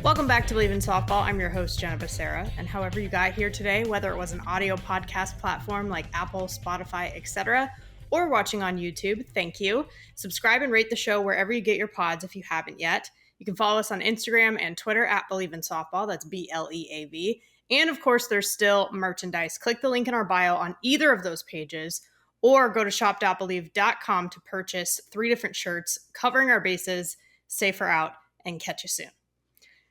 Welcome back to Bleav in Softball. I'm your host, Jenna, and however you got here today, whether it was an audio podcast platform like Apple, Spotify, etc., or watching on YouTube, thank you. Subscribe and rate the show wherever you get your pods if you haven't yet. You can follow us on Instagram and Twitter at Bleav in Softball. That's BLEAV. And of course, there's still merchandise. Click the link in our bio on either of those pages or go to shop.bleav.com to purchase 3 different shirts covering our bases. Safer out and catch you soon.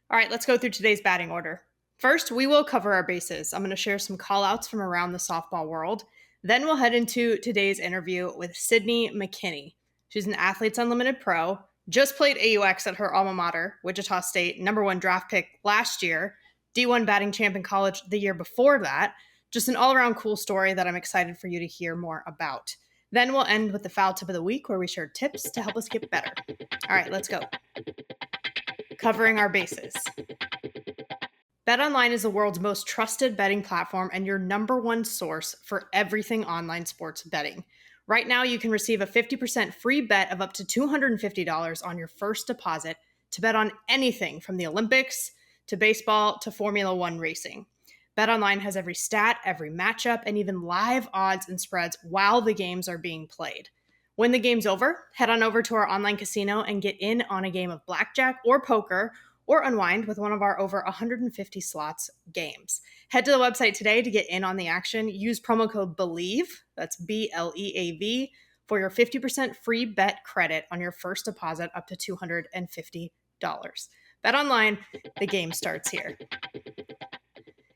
All right, let's go through today's batting order. First, we will cover our bases. I'm going to share some call-outs from around the softball world. Then we'll head into today's interview with Sydney McKinney. She's an Athletes Unlimited pro, just played AUX at her alma mater, Wichita State, #1 draft pick last year, D1 batting champ in college the year before that. Just an all-around cool story that I'm excited for you to hear more about. Then we'll end with the foul tip of the week where we share tips to help us get better. All right, let's go. Covering our bases. BetOnline is the world's most trusted betting platform and your #1 source for everything online sports betting. Right now, you can receive a 50% free bet of up to $250 on your first deposit to bet on anything from the Olympics to baseball to Formula One racing. BetOnline has every stat, every matchup, and even live odds and spreads while the games are being played. When the game's over, head on over to our online casino and get in on a game of blackjack or poker or unwind with one of our over 150 slots games. Head to the website today to get in on the action. Use promo code BLEAV, that's BLEAV, for your 50% free bet credit on your first deposit up to $250. BetOnline, the game starts here.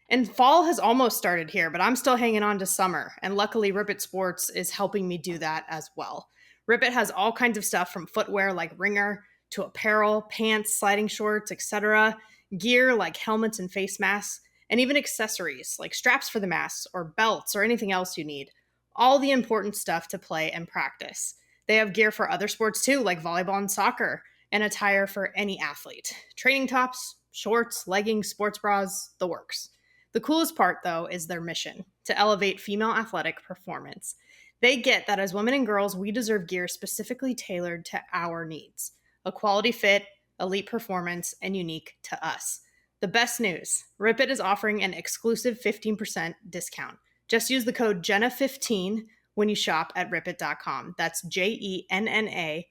And fall has almost started here, but I'm still hanging on to summer. And luckily, Rip It Sports is helping me do that as well. Rip It has all kinds of stuff from footwear like ringer to apparel, pants, sliding shorts, etc., gear like helmets and face masks, and even accessories like straps for the masks or belts or anything else you need. All the important stuff to play and practice. They have gear for other sports too, like volleyball and soccer, and attire for any athlete. Training tops, shorts, leggings, sports bras, the works. The coolest part, though, is their mission, to elevate female athletic performance. They get that as women and girls, we deserve gear specifically tailored to our needs. A quality fit, elite performance, and unique to us. The best news, Rip It is offering an exclusive 15% discount. Just use the code JENNA15 when you shop at ripit.com. That's JENNA15.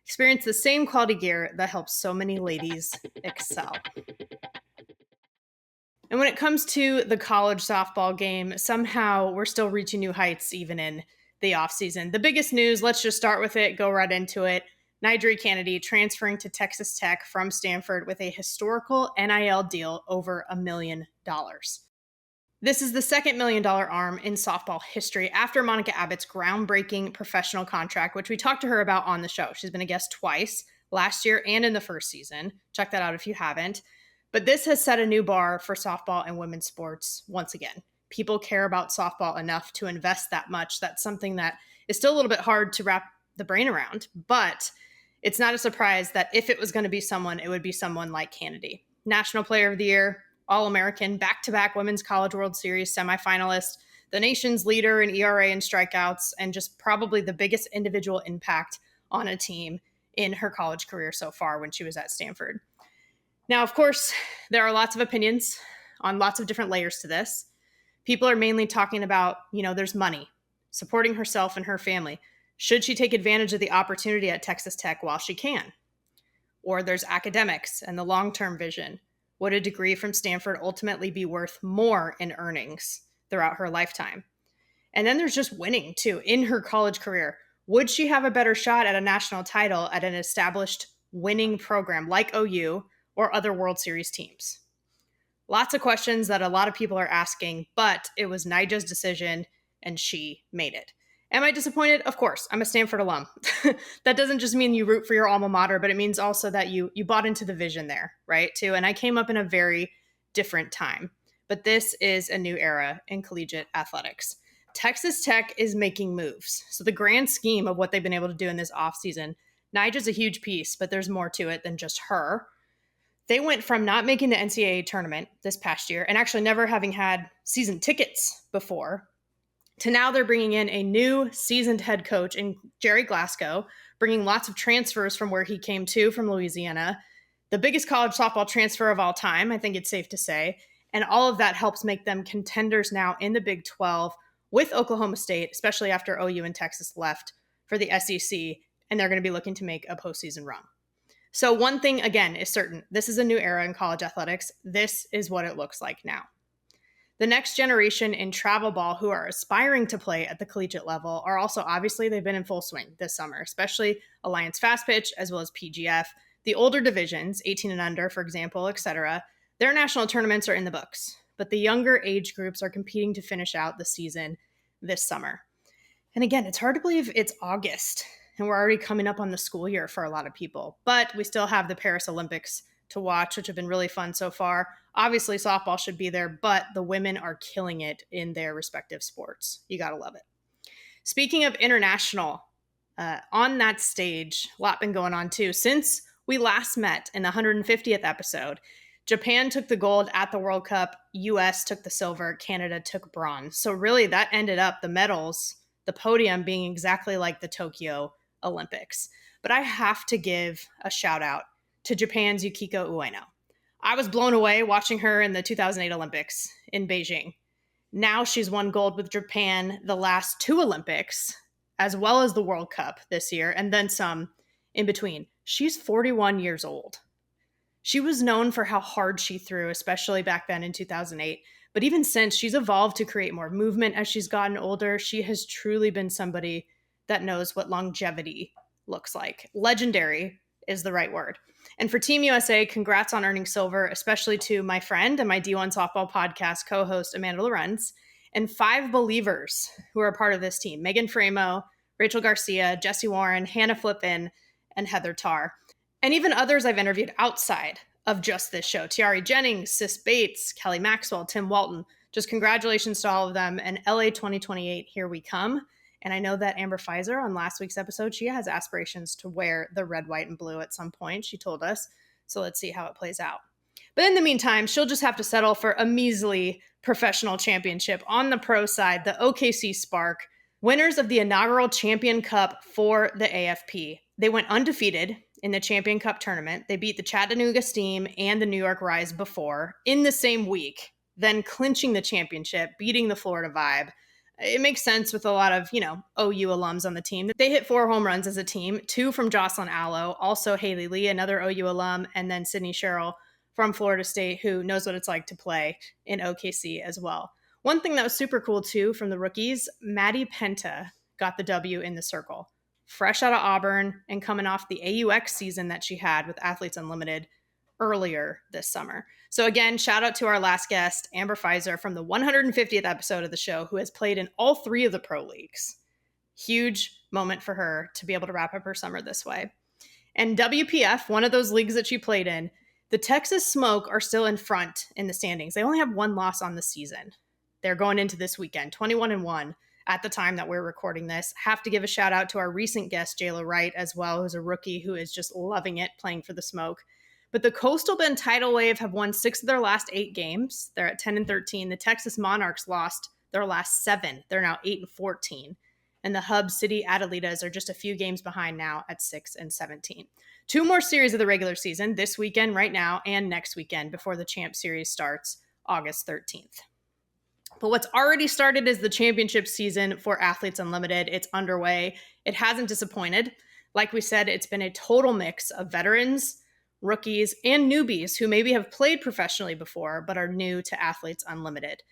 Experience the same quality gear that helps so many ladies excel. And when it comes to the college softball game, somehow we're still reaching new heights even in the offseason. The biggest news, let's just start with it, go right into it. Nigel Kennedy transferring to Texas Tech from Stanford with a historical NIL deal over $1 million. This is the second $1 million arm in softball history after Monica Abbott's groundbreaking professional contract, which we talked to her about on the show. She's been a guest twice, last year and in the first season. Check that out if you haven't. But this has set a new bar for softball and women's sports once again. People care about softball enough to invest that much. That's something that is still a little bit hard to wrap the brain around. But it's not a surprise that if it was going to be someone, it would be someone like Kennedy. National Player of the Year, All-American, back-to-back Women's College World Series semifinalist, the nation's leader in ERA and strikeouts, and just probably the biggest individual impact on a team in her college career so far when she was at Stanford. Now, of course, there are lots of opinions on lots of different layers to this. People are mainly talking about, there's money, supporting herself and her family. Should she take advantage of the opportunity at Texas Tech while she can? Or there's academics and the long-term vision. Would a degree from Stanford ultimately be worth more in earnings throughout her lifetime? And then there's just winning, too, in her college career. Would she have a better shot at a national title at an established winning program like OU or other World Series teams? Lots of questions that a lot of people are asking, but it was Nija's decision and she made it. Am I disappointed? Of course. I'm a Stanford alum. That doesn't just mean you root for your alma mater, but it means also that you bought into the vision there, right? Too. And I came up in a very different time. But this is a new era in collegiate athletics. Texas Tech is making moves. So the grand scheme of what they've been able to do in this offseason, Nija's a huge piece, but there's more to it than just her. They went from not making the NCAA tournament this past year and actually never having had season tickets before to now they're bringing in a new seasoned head coach in Jerry Glasgow, bringing lots of transfers from where he came to from Louisiana, the biggest college softball transfer of all time, I think it's safe to say. And all of that helps make them contenders now in the Big 12 with Oklahoma State, especially after OU and Texas left for the SEC, and they're going to be looking to make a postseason run. So one thing, again, is certain. This is a new era in college athletics. This is what it looks like now. The next generation in travel ball who are aspiring to play at the collegiate level are also, obviously, they've been in full swing this summer, especially Alliance Fast Pitch as well as PGF. The older divisions, 18 and under, for example, etc., their national tournaments are in the books, but the younger age groups are competing to finish out the season this summer. And again, it's hard to believe it's August and we're already coming up on the school year for a lot of people, but we still have the Paris Olympics to watch, which have been really fun so far. Obviously, softball should be there, but the women are killing it in their respective sports. You got to love it. Speaking of international, on that stage, a lot been going on too. Since we last met in the 150th episode, Japan took the gold at the World Cup, US took the silver, Canada took bronze. So really that ended up the medals, the podium being exactly like the Tokyo Olympics. But I have to give a shout out to Japan's Yukiko Ueno. I was blown away watching her in the 2008 Olympics in Beijing. Now she's won gold with Japan the last two Olympics, as well as the World Cup this year, and then some in between. She's 41 years old. She was known for how hard she threw, especially back then in 2008. But even since, she's evolved to create more movement as she's gotten older. She has truly been somebody that knows what longevity looks like. Legendary is the right word. And for Team USA, congrats on earning silver, especially to my friend and my D1 softball podcast co-host, Amanda Lorenz, and 5 Bleavers who are a part of this team: Megan Framo, Rachel Garcia, Jessie Warren, Hannah Flippin, and Heather Tarr. And even others I've interviewed outside of just this show: Tiari Jennings, Sis Bates, Kelly Maxwell, Tim Walton. Just congratulations to all of them. And LA 2028, here we come. And I know that Amber Pfizer on last week's episode, she has aspirations to wear the red, white, and blue at some point, she told us. So let's see how it plays out. But in the meantime, she'll just have to settle for a measly professional championship on the pro side, the OKC Spark, winners of the inaugural Champion Cup for the AFP. They went undefeated in the Champion Cup tournament. They beat the Chattanooga Steam and the New York Rise before in the same week, then clinching the championship, beating the Florida Vibe. It makes sense with a lot of, OU alums on the team. They hit 4 home runs as a team, 2 from Jocelyn Allo, also Haley Lee, another OU alum, and then Sydney Sherrill from Florida State, who knows what it's like to play in OKC as well. One thing that was super cool, too, from the rookies, Maddie Penta got the W in the circle. Fresh out of Auburn and coming off the AUX season that she had with Athletes Unlimited earlier this summer. So again, shout out to our last guest, Amber Pfizer, from the 150th episode of the show, who has played in all 3 of the pro leagues. Huge moment for her to be able to wrap up her summer this way. And WPF, one of those leagues that she played in, the Texas Smoke are still in front in the standings. They only have 1 loss on the season. They're going into this weekend, 21-1 at the time that we're recording this. Have to give a shout out to our recent guest, Jayla Wright, as well, who's a rookie who is just loving it playing for the Smoke. But the Coastal Bend Tidal Wave have won 6 of their last 8 games. They're at 10-13. The Texas Monarchs lost their last 7. They're now 8-14. And the Hub City Adelitas are just a few games behind now at 6-17. 2 more series of the regular season this weekend right now and next weekend before the Champ Series starts August 13th. But what's already started is the championship season for Athletes Unlimited. It's underway. It hasn't disappointed. Like we said, it's been a total mix of veterans, rookies, and newbies who maybe have played professionally before but are new to Athletes Unlimited.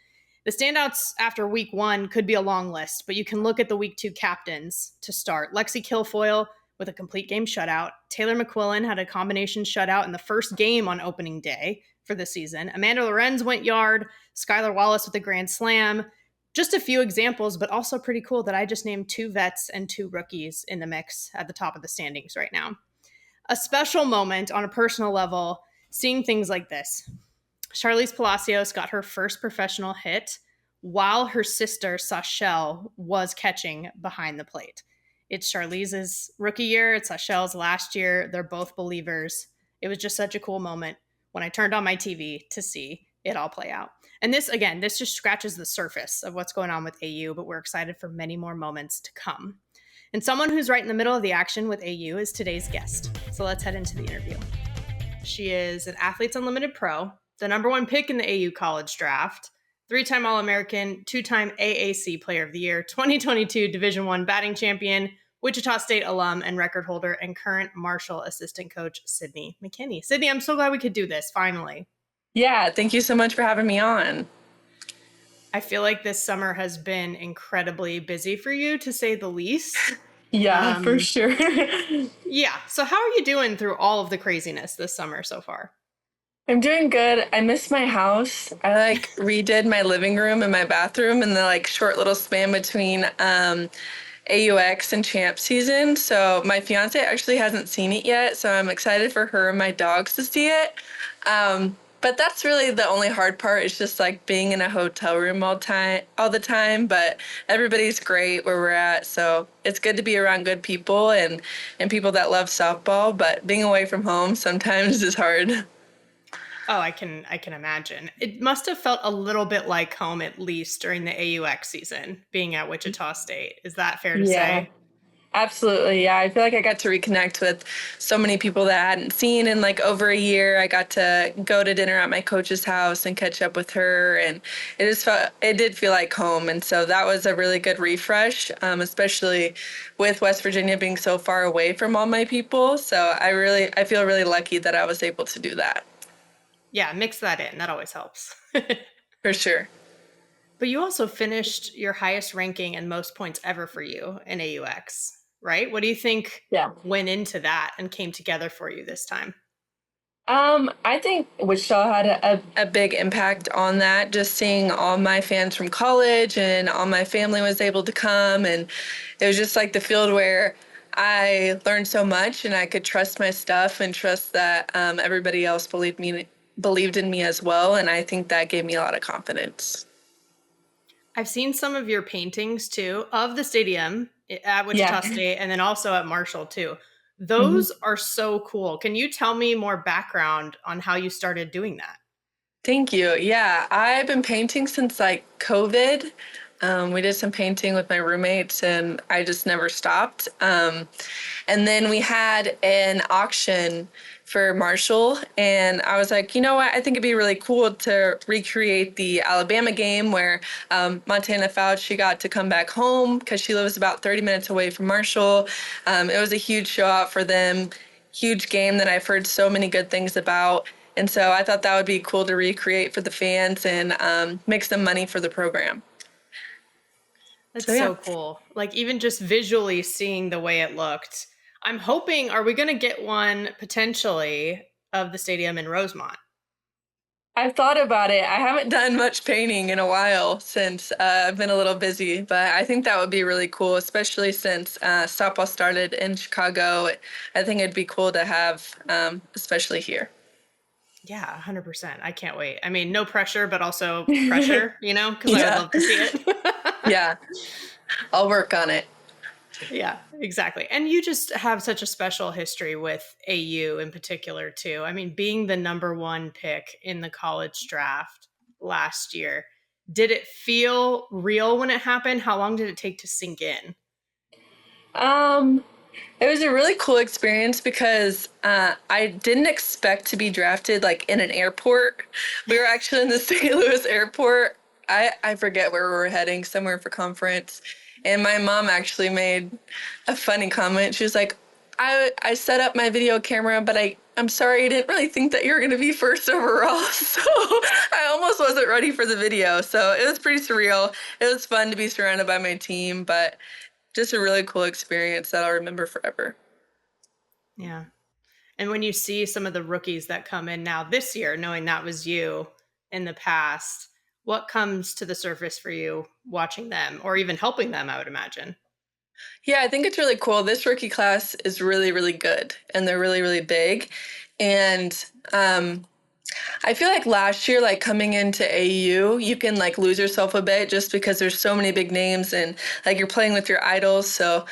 The standouts after week 1 could be a long list, but you can look at the week 2 captains to start. Lexi Kilfoyle with a complete game shutout. Taylor McQuillan had a combination shutout in the first game on opening day for the season. Amanda Lorenz went yard. Skylar Wallace with a grand slam. Just a few examples, but also pretty cool that I just named 2 vets and 2 rookies in the mix at the top of the standings right now. A special moment on a personal level, seeing things like this. Charlize Palacios got her first professional hit while her sister, Sachelle, was catching behind the plate. It's Charlize's rookie year. It's Sachelle's last year. They're both Bleavers. It was just such a cool moment when I turned on my TV to see it all play out. And this, again, this just scratches the surface of what's going on with AU, but we're excited for many more moments to come. And someone who's right in the middle of the action with AU is today's guest. So let's head into the interview. She is an Athletes Unlimited Pro, the number one pick in the AU college draft, 3-time All-American, 2-time AAC Player of the Year, 2022 Division I batting champion, Wichita State alum and record holder, and current Marshall assistant coach, Sydney McKinney. Sydney, I'm so glad we could do this, finally. Yeah, thank you so much for having me on. I feel like this summer has been incredibly busy for you, to say the least. Yeah, for sure. Yeah. So how are you doing through all of the craziness this summer so far? I'm doing good. I miss my house. I redid my living room and my bathroom in the short little span between AUX and champ season. So my fiance actually hasn't seen it yet, so I'm excited for her and my dogs to see it. But that's really the only hard part, is just being in a hotel room all the time. But everybody's great where we're at, so it's good to be around good people and people that love softball. But being away from home sometimes is hard. Oh, I can imagine. It must have felt a little bit like home, at least during the AUX season, being at Wichita State. Is that fair to say? Absolutely. Yeah. I feel like I got to reconnect with so many people that I hadn't seen in over a year. I got to go to dinner at my coach's house and catch up with her. And it did feel like home. And so that was a really good refresh, especially with West Virginia being so far away from all my people. So I feel really lucky that I was able to do that. Yeah. Mix that in. That always helps. For sure. But you also finished your highest ranking and most points ever for you in AUX, right? What do you think went into that and came together for you this time? I think Wichita had a big impact on that, just seeing all my fans from college and all my family was able to come. And it was just the field where I learned so much and I could trust my stuff and trust that everybody else believed in me as well. And I think that gave me a lot of confidence. I've seen some of your paintings too of the stadium at Wichita State and then also at Marshall too. Those are so cool. Can you tell me more background on how you started doing that? Thank you. Yeah, I've been painting since COVID. We did some painting with my roommates and I just never stopped. And then we had an auction for Marshall and I was like, you know what, I think it'd be really cool to recreate the Alabama game where Montana Fauci got to come back home because she lives about 30 minutes away from Marshall. It was a huge show out for them, huge game that I've heard so many good things about. And so I thought that would be cool to recreate for the fans and make some money for the program. That's so cool. Even just visually seeing the way it looked. I'm hoping, are we going to get one potentially of the stadium in Rosemont? I've thought about it. I haven't done much painting in a while since I've been a little busy, but I think that would be really cool, especially since softball started in Chicago. I think it'd be cool to have, especially here. Yeah, 100%. I can't wait. I mean, no pressure, but also pressure, because I would love to see it. Yeah, I'll work on it. Yeah, exactly. And you just have such a special history with AU in particular, too. I mean, being the number one pick in the college draft last year, did it feel real when it happened? How long did it take to sink in? It was a really cool experience because I didn't expect to be drafted in an airport. We were actually in the St. Louis airport. I forget where we were heading, somewhere for conference. And my mom actually made a funny comment. She was like, I set up my video camera, but I'm sorry, I didn't really think that you were going to be first overall. So I almost wasn't ready for the video. So it was pretty surreal. It was fun to be surrounded by my team, but just a really cool experience that I'll remember forever. Yeah. And when you see some of the rookies that come in now this year, knowing that was you in the past, what comes to the surface for you watching them or even helping them, I would imagine? Yeah, I think it's really cool. This rookie class is really, really good and they're really, really big. And I feel like last year, coming into AU, you can lose yourself a bit just because there's so many big names and you're playing with your idols. So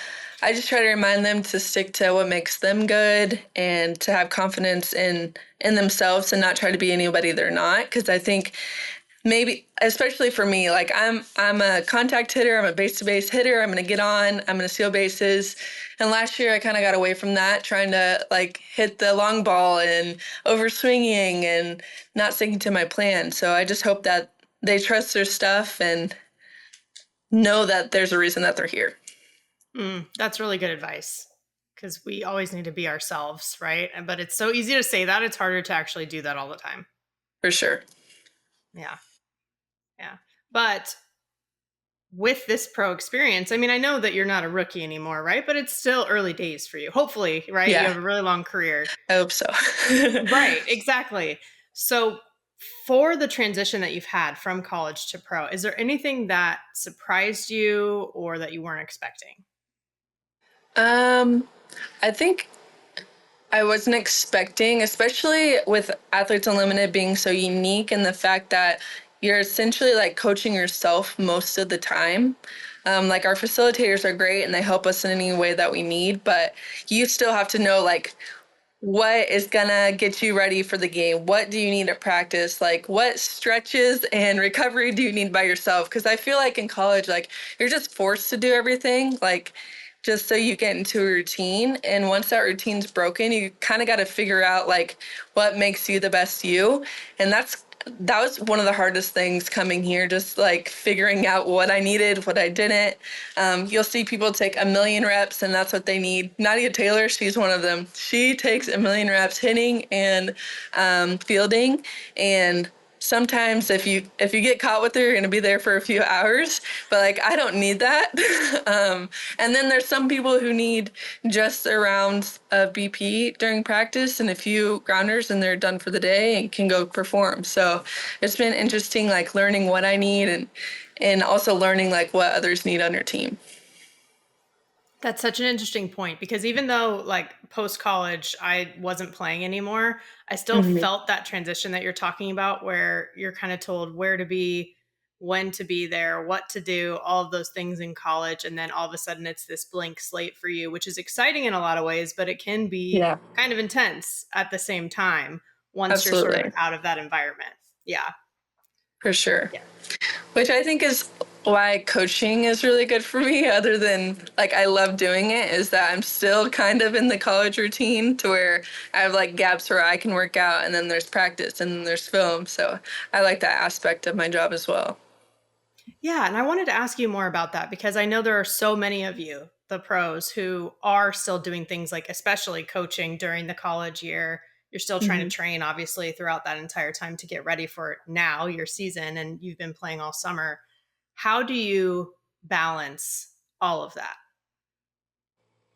I just try to remind them to stick to what makes them good and to have confidence in themselves and not try to be anybody they're not. Because I think maybe, especially for me, like I'm a contact hitter, I'm a base-to-base hitter, I'm going to get on, I'm going to steal bases. And last year I kind of got away from that, trying to like hit the long ball and over swinging and not sticking to my plan. So I just hope that they trust their stuff and know that there's a reason that they're here. That's really good advice, because we always need to be ourselves, right? But it's so easy to say that. It's harder to actually do that all the time. For sure. Yeah. Yeah. But with this pro experience, I mean, I know that you're not a rookie anymore, right? But it's still early days for you. Hopefully, right? Yeah. You have a really long career. I hope so. Right. Exactly. So for the transition that you've had from college to pro, is there anything that surprised you or that you weren't expecting? I think I wasn't expecting, especially with Athletes Unlimited being so unique, and the fact that you're essentially like coaching yourself most of the time. Like our facilitators are great and they help us in any way that we need, but you still have to know like what is gonna get you ready for the game. What do you need to practice? Like what stretches and recovery do you need by yourself? Because I feel like in college, like you're just forced to do everything. Like just so you get into a routine. And once that routine's broken, you kind of got to figure out like what makes you the best you. And that was one of the hardest things coming here, just like figuring out what I needed, what I didn't. You'll see people take 1,000,000 reps and that's what they need. Nadia Taylor, she's one of them. She takes 1,000,000 reps hitting and fielding. And sometimes if you get caught with her, you're going to be there for a few hours, but like I don't need that. And then there's some people who need just a round of BP during practice and a few grounders and they're done for the day and can go perform. So it's been interesting, like learning what I need and also learning like what others need on your team. That's such an interesting point, because even though like post college I wasn't playing anymore, I still felt that transition that you're talking about, where you're kind of told where to be, when to be there, what to do, all of those things in college. And then all of a sudden it's this blank slate for you, which is exciting in a lot of ways, but it can be kind of intense at the same time once Absolutely. you're sort of out of that environment. Yeah. For sure. Yeah. Which I think is why coaching is really good for me, other than like I love doing it, is that I'm still kind of in the college routine to where I have like gaps where I can work out and then there's practice and then there's film. So I like that aspect of my job as well. Yeah. And I wanted to ask you more about that, because I know there are so many of you, the pros, who are still doing things like, especially coaching during the college year. You're still trying to train, obviously, throughout that entire time to get ready for now your season, and you've been playing all summer. How do you balance all of that?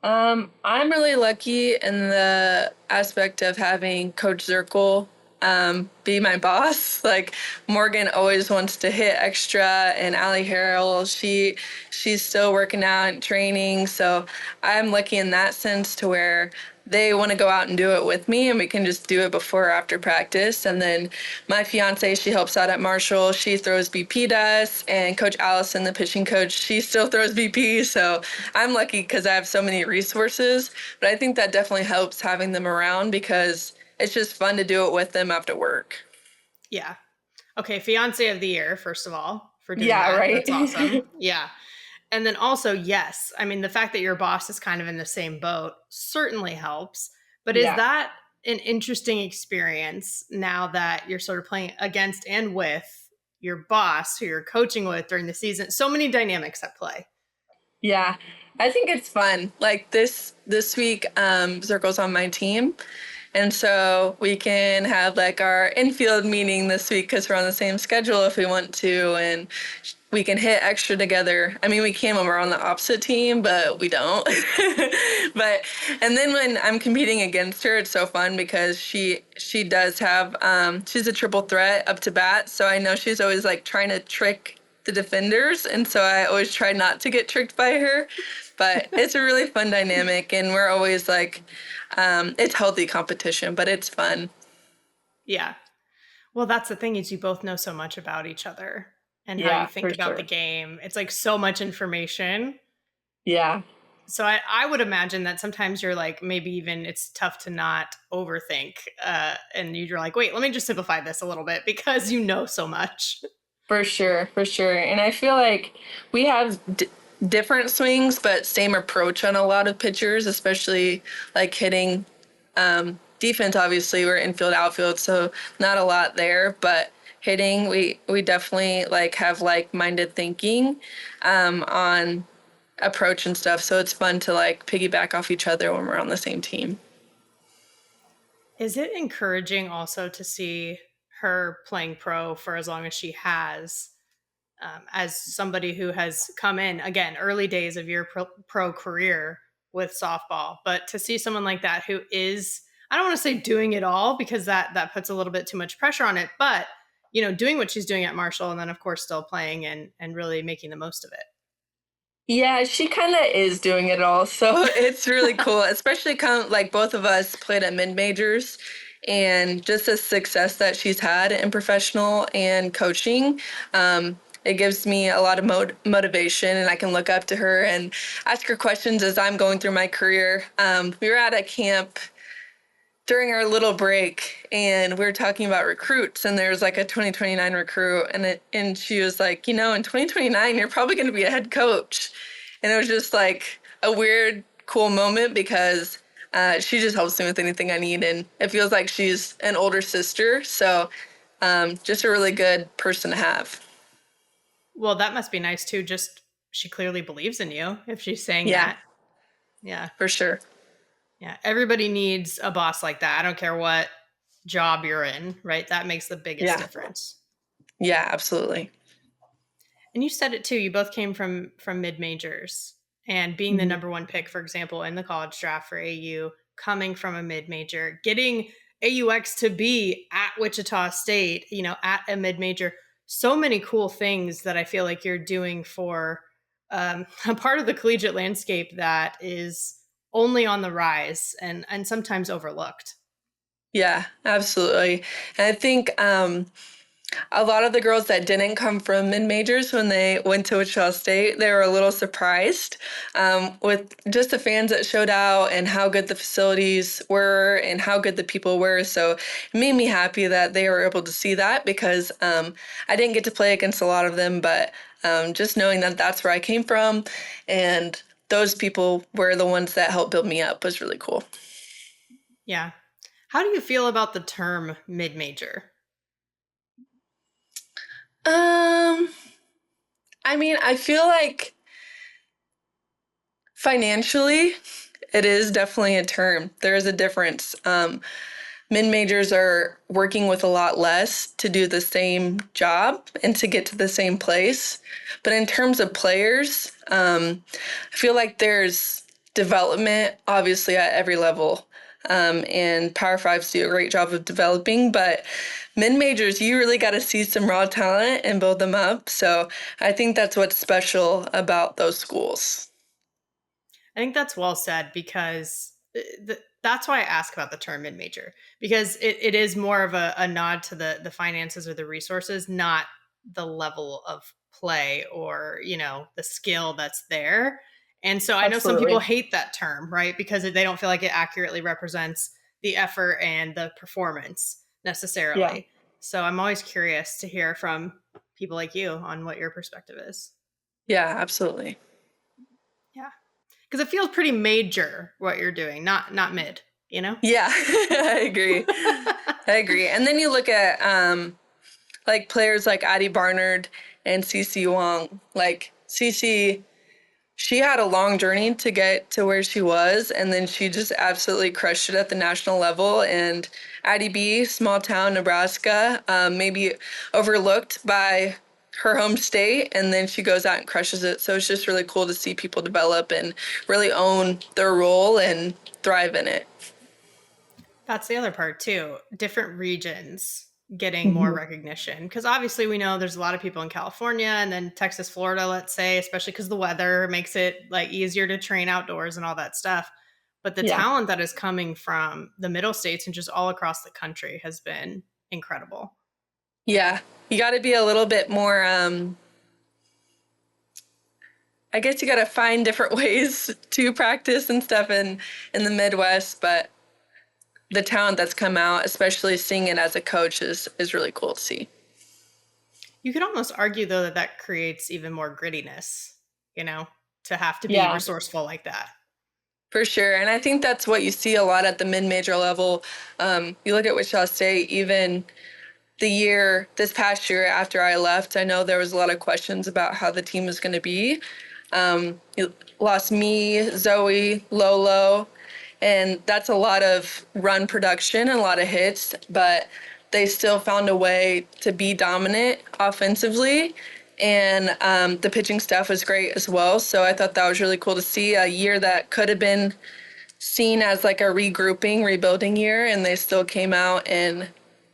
I'm really lucky in the aspect of having Coach Zerkle be my boss. Like Morgan always wants to hit extra, and Allie Harrell, she's still working out and training. So I'm lucky in that sense to where they want to go out and do it with me, and we can just do it before or after practice. And then my fiance, she helps out at Marshall. She throws BP to us, and Coach Allison, the pitching coach, she still throws BP. So I'm lucky because I have so many resources. But I think that definitely helps having them around, because it's just fun to do it with them after work. Yeah. Okay. Fiance of the year, first of all, for doing Yeah, that. right. That's awesome. Yeah. And then also, yes, I mean, the fact that your boss is kind of in the same boat certainly helps. But is that an interesting experience now that you're sort of playing against and with your boss who you're coaching with during the season? So many dynamics at play. Yeah, I think it's fun. Like this week, Zerkle's on my team. And so we can have like our infield meeting this week because we're on the same schedule if we want to, and we can hit extra together. I mean, we can when we're on the opposite team, but we don't. But and then when I'm competing against her, it's so fun because she does have she's a triple threat up to bat, so I know she's always like trying to trick the defenders, and so I always try not to get tricked by her. But it's a really fun dynamic, and we're always like, it's healthy competition, but it's fun. Yeah. Well, that's the thing, is you both know so much about each other and how you think about the game. It's like so much information. Yeah. So I would imagine that sometimes you're like, maybe even it's tough to not overthink. And you're like, wait, let me just simplify this a little bit because you know so much. For sure, for sure. And I feel like we have different swings, but same approach on a lot of pitchers, especially like hitting. Defense, obviously, we're infield, outfield, so not a lot there. But hitting, we definitely like have like-minded thinking on approach and stuff. So it's fun to like piggyback off each other when we're on the same team. Is it encouraging also to see her playing pro for as long as she has, as somebody who has come in, again, early days of your pro career with softball, but to see someone like that who is, I don't want to say doing it all because that puts a little bit too much pressure on it, but doing what she's doing at Marshall and then of course still playing and really making the most of it. Yeah, she kind of is doing it all. So it's really cool, especially like both of us played at mid majors and just the success that she's had in professional and coaching. It gives me a lot of motivation, and I can look up to her and ask her questions as I'm going through my career. We were at a camp during our little break and we were talking about recruits, and there was like a 2029 recruit, and she was like, in 2029 you're probably going to be a head coach. And it was just like a weird cool moment because she just helps me with anything I need, and it feels like she's an older sister, so just a really good person to have. Well, that must be nice too. Just she clearly believes in you if she's saying Yeah, that. Yeah. for sure. Yeah, everybody needs a boss like that. I don't care what job you're in, right? That makes the biggest Yeah, difference. yeah, absolutely. And you said it too. You both came from mid majors, and being the Mhm. number one pick, for example, in the college draft for AU, coming from a mid major, getting AUX to be at Wichita State, at a mid major. So many cool things that I feel like you're doing for a part of the collegiate landscape that is only on the rise and sometimes overlooked. Yeah, absolutely. And I think a lot of the girls that didn't come from mid majors, when they went to Wichita State, they were a little surprised with just the fans that showed out and how good the facilities were and how good the people were. So it made me happy that they were able to see that, because I didn't get to play against a lot of them, but just knowing that that's where I came from and those people were the ones that helped build me up was really cool. Yeah. How do you feel about the term mid major? Um, I mean, I feel like financially, it is definitely a term. There is a difference. Mid majors are working with a lot less to do the same job and to get to the same place. But in terms of players, I feel like there's development, obviously, at every level. And Power Fives do a great job of developing, but mid majors, you really got to see some raw talent and build them up. So I think that's what's special about those schools. I think that's well said because that's why I ask about the term mid major, because it is more of a nod to the finances or the resources, not the level of play or the skill that's there. And so I know some people Absolutely. hate that term, right? Because they don't feel like it accurately represents the effort and the performance Yeah. necessarily. So I'm always curious to hear from people like you on what your perspective is. Yeah, absolutely. Yeah. Because it feels pretty major what you're doing, not mid, Yeah, I agree. I agree. And then you look at like players like Addie Barnard and Cece Wong. Like Cece, she had a long journey to get to where she was, and then she just absolutely crushed it at the national level. And Addie B, small town Nebraska, maybe overlooked by her home state, and then she goes out and crushes it. So it's just really cool to see people develop and really own their role and thrive in it. That's the other part too. Different regions getting more Mhm. recognition. Because obviously we know there's a lot of people in California and then Texas, Florida, let's say, especially because the weather makes it like easier to train outdoors and all that stuff. But the Yeah. talent that is coming from the middle states and just all across the country has been incredible. Yeah. You got to be a little bit more I guess you got to find different ways to practice and stuff in the Midwest, but the talent that's come out, especially seeing it as a coach, is really cool to see. You could almost argue, though, that creates even more grittiness, to have to be Yeah. resourceful like that. For sure. And I think that's what you see a lot at the mid-major level. You look at Wichita State, even this past year after I left, I know there was a lot of questions about how the team was going to be. You lost me, Zoe, Lolo, and that's a lot of run production and a lot of hits, but they still found a way to be dominant offensively. And the pitching staff was great as well. So I thought that was really cool to see a year that could have been seen as like a regrouping, rebuilding year. And they still came out and,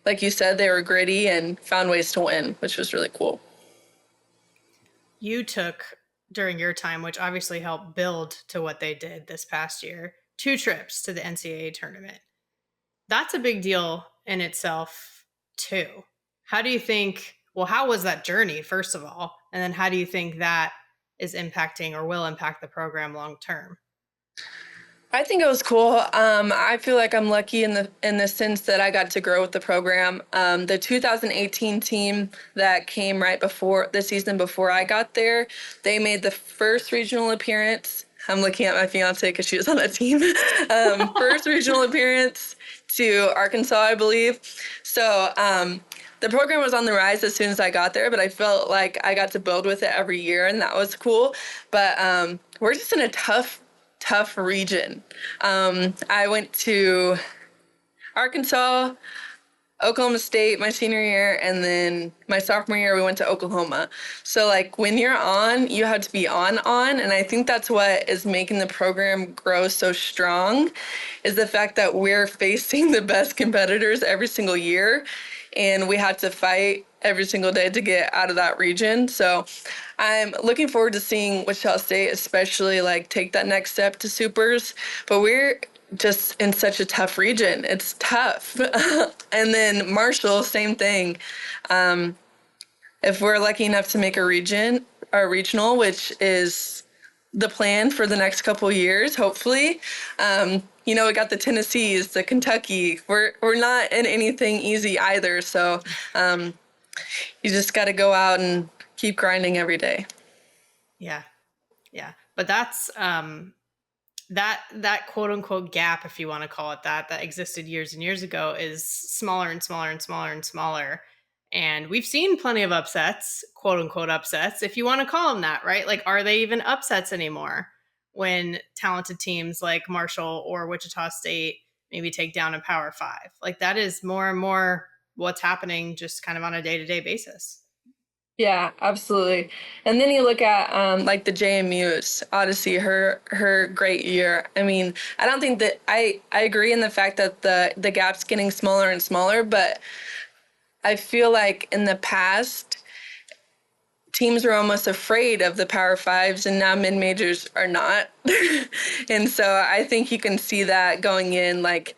like you said, they were gritty and found ways to win, which was really cool. You took, during your time, which obviously helped build to what they did this past year, 2 trips to the NCAA tournament. That's a big deal in itself, too. How do you think, how was that journey, first of all? And then how do you think that is impacting or will impact the program long term? I think it was cool. I feel like I'm lucky in the sense that I got to grow with the program. The 2018 team that came right before the season before I got there, they made the first regional appearance. I'm looking at my fiance because she was on that team. First regional appearance to Arkansas, I Bleav. So the program was on the rise as soon as I got there, but I felt like I got to build with it every year, and that was cool. But we're just in a tough region. I went to Arkansas, Oklahoma State my senior year, and then my sophomore year we went to Oklahoma. So like when you're on, you have to be on, and I think that's what is making the program grow so strong, is the fact that we're facing the best competitors every single year, and we had to fight every single day to get out of that region. So I'm looking forward to seeing Wichita State, especially like take that next step to supers. But we're just in such a tough region. It's tough. And then Marshall, same thing. If we're lucky enough to make a regional, which is the plan for the next couple of years, hopefully. We got the Tennessees, the Kentucky. We're not in anything easy either. So you just got to go out and keep grinding every day. Yeah. But that's that quote unquote gap, if you want to call it that existed years and years ago, is smaller and smaller and smaller and smaller. And we've seen plenty of upsets, quote unquote upsets, if you want to call them that, right? Like, are they even upsets anymore when talented teams like Marshall or Wichita State maybe take down a Power 5? Like, that is more and more what's happening just kind of on a day-to-day basis. Yeah, absolutely. And then you look at like the JMU's Odyssey, her great year. I mean, I don't think that I agree in the fact that the gap's getting smaller and smaller, but I feel like in the past teams were almost afraid of the Power 5s, and now mid-majors are not. And so I think you can see that going in, like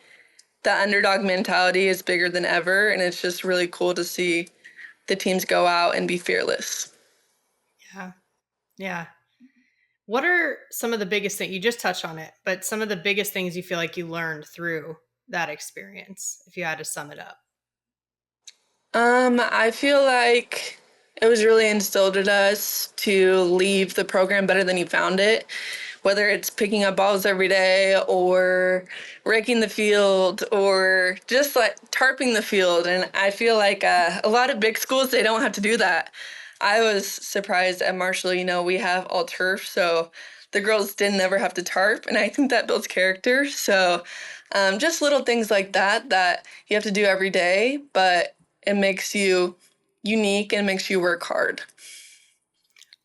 the underdog mentality is bigger than ever, and it's just really cool to see the teams go out and be fearless. Yeah. What are some of the biggest things, you just touched on it, but some of the biggest things you feel like you learned through that experience, if you had to sum it up? I feel like it was really instilled in us to leave the program better than you found it, whether it's picking up balls every day or raking the field or just like tarping the field. And I feel like a lot of big schools, they don't have to do that. I was surprised at Marshall, we have all turf, so the girls didn't ever have to tarp, and I think that builds character. So just little things like that you have to do every day, but it makes you unique and makes you work hard.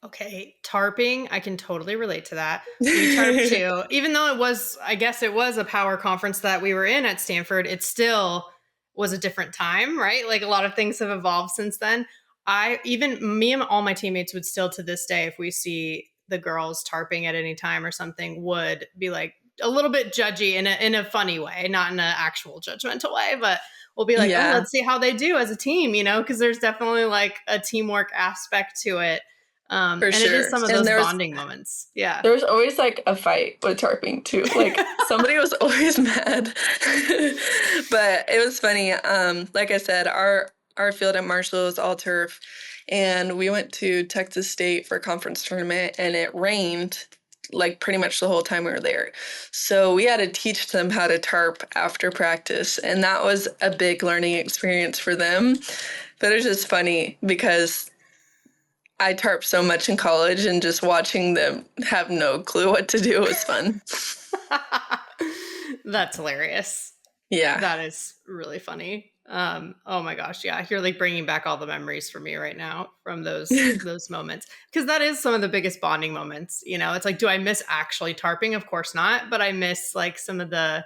Okay, tarping, I can totally relate to that. We tarped too. Even though I guess it was a power conference that we were in at Stanford, it still was a different time, right? Like, a lot of things have evolved since then. Me and all my teammates would still, to this day, if we see the girls tarping at any time or something, would be like a little bit judgy in a funny way, not in an actual judgmental way, but we'll be like, let's see how they do as a team, because there's definitely like a teamwork aspect to it. For And it is sure. some of And those bonding moments. Yeah. there was always like a fight with tarping too. Like somebody was always mad. But it was funny. Like I said, our field at Marshall is all turf, and we went to Texas State for a conference tournament, and it rained like pretty much the whole time we were there. So we had to teach them how to tarp after practice, and that was a big learning experience for them. But it was just funny because I tarped so much in college, and just watching them have no clue what to do was fun. That's hilarious. Yeah, That is really funny. Oh my gosh, yeah, you're like bringing back all the memories for me right now from those moments, because that is some of the biggest bonding moments. It's like, do I miss actually tarping? Of course not, but I miss like some of the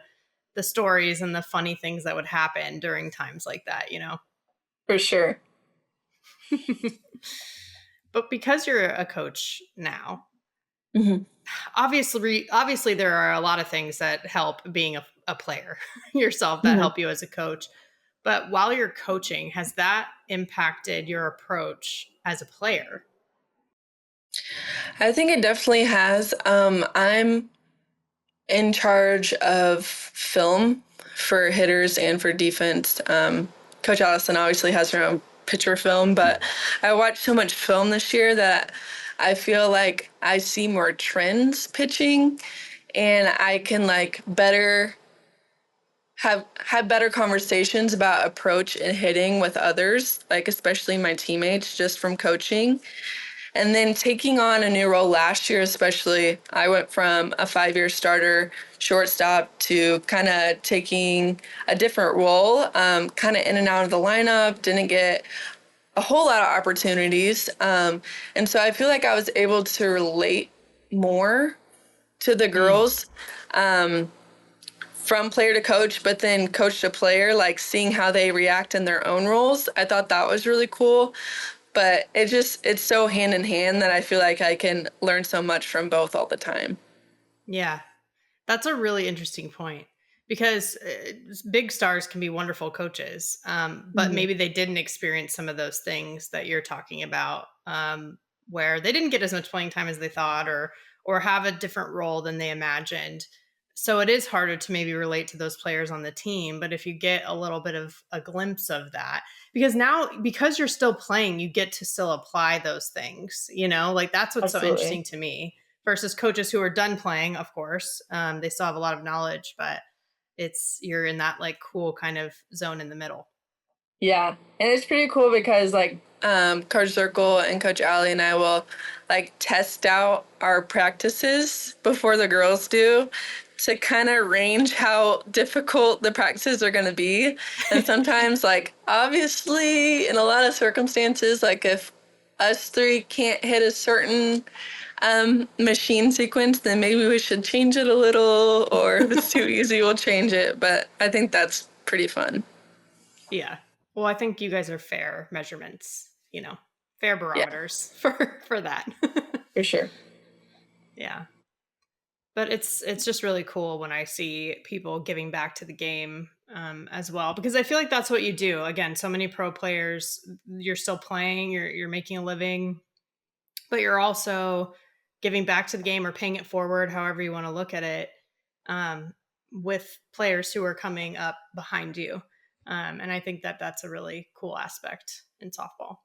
stories and the funny things that would happen during times like that. for sure. But because you're a coach now, Hmm. obviously there are a lot of things that help being a player yourself, that Hmm. help you as a coach. But while you're coaching, has that impacted your approach as a player? I think it definitely has. I'm in charge of film for hitters and for defense. Coach Allison obviously has her own picture film, but I watched so much film this year that I feel like I see more trends pitching, and I can like better have better conversations about approach and hitting with others, like especially my teammates, just from coaching. And then taking on a new role last year, especially, I went from a 5-year starter shortstop to kind of taking a different role, kind of in and out of the lineup, didn't get a whole lot of opportunities. And so I feel like I was able to relate more to the Mm, girls, from player to coach, but then coach to player, like seeing how they react in their own roles. I thought that was really cool. But it's so hand in hand that I feel like I can learn so much from both all the time. yeah, that's a really interesting point, because big stars can be wonderful coaches, but Hmm. maybe they didn't experience some of those things that you're talking about, where they didn't get as much playing time as they thought, or have a different role than they imagined. So it is harder to maybe relate to those players on the team. But if you get a little bit of a glimpse of that, because now, because you're still playing, you get to still apply those things. Like that's what's so Absolutely. interesting to me versus coaches who are done playing. Of course, they still have a lot of knowledge, but you're in that like cool kind of zone in the middle. Yeah. And it's pretty cool because like Coach Zerkle and Coach Allie and I will like test out our practices before the girls do, to kind of range how difficult the practices are going to be. And sometimes, like, obviously, in a lot of circumstances, like if us three can't hit a certain machine sequence, then maybe we should change it a little, or if it's too easy, we'll change it. But I think that's pretty fun. Yeah. Well, I think you guys are fair measurements, fair Yeah, barometers for that. for sure. Yeah. But it's just really cool when I see people giving back to the game, as well, because I feel like that's what you do. Again, so many pro players, you're still playing, you're making a living, but you're also giving back to the game or paying it forward, however you want to look at it, um, with players who are coming up behind you. And I think that that's a really cool aspect in softball.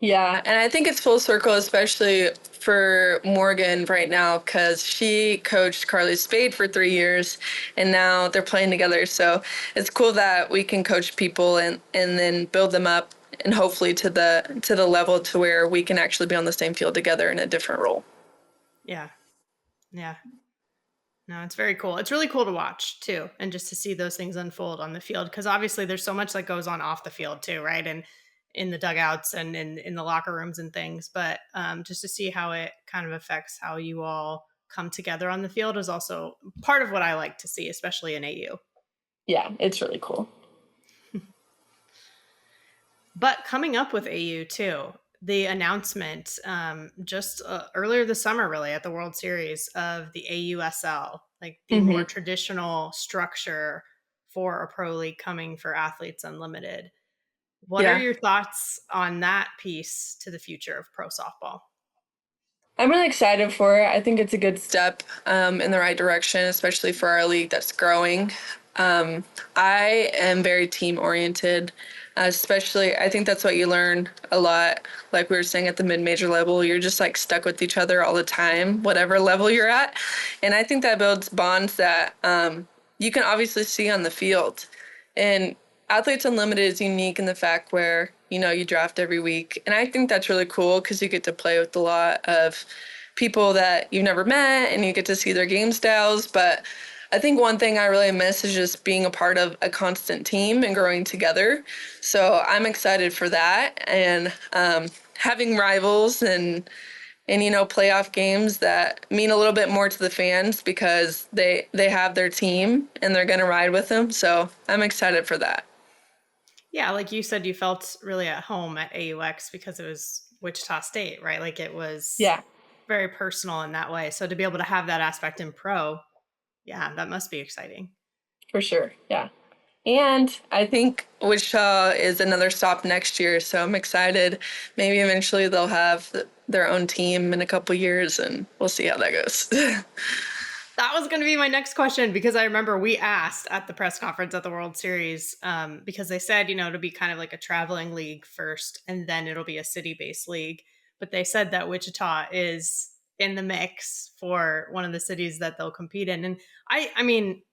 Yeah, and I think it's full circle, especially for Morgan right now, because she coached Carly Spade for 3 years, and now they're playing together. So it's cool that we can coach people and then build them up, and hopefully to the level to where we can actually be on the same field together in a different role. Yeah. Yeah. No, it's very cool. It's really cool to watch too, and just to see those things unfold on the field, because obviously there's so much that goes on off the field too, right? And in the dugouts and in the locker rooms and things. But just to see how it kind of affects how you all come together on the field is also part of what I like to see, especially in AU. Yeah, it's really cool. But coming up with AU too, the announcement just earlier this summer, really at the World Series, of the AUSL, like the more Hmm. traditional structure for a pro league coming for Athletes Unlimited. What are Yeah. your thoughts on that piece to the future of pro softball? I'm really excited for it. I think it's a good step in the right direction, especially for our league that's growing. Um, I am very team oriented, especially I think that's what you learn a lot. Like we were saying at the mid-major level, you're just like stuck with each other all the time, whatever level you're at. And I think that builds bonds that you can obviously see on the field. And Athletes Unlimited is unique in the fact where, you draft every week. And I think that's really cool because you get to play with a lot of people that you've never met and you get to see their game styles. But I think one thing I really miss is just being a part of a constant team and growing together. So I'm excited for that and having rivals and playoff games that mean a little bit more to the fans because they have their team and they're going to ride with them. So I'm excited for that. Yeah, like you said, you felt really at home at AUX because it was Wichita State, right? Like it was Yeah, very personal in that way. So to be able to have that aspect in pro, yeah, that must be exciting. for sure. Yeah. And I think Wichita is another stop next year, so I'm excited. Maybe eventually they'll have their own team in a couple years, and we'll see how that goes. That was going to be my next question because I remember we asked at the press conference at the World Series because they said, it'll be kind of like a traveling league first and then it'll be a city-based league. But they said that Wichita is in the mix for one of the cities that they'll compete in. And I mean,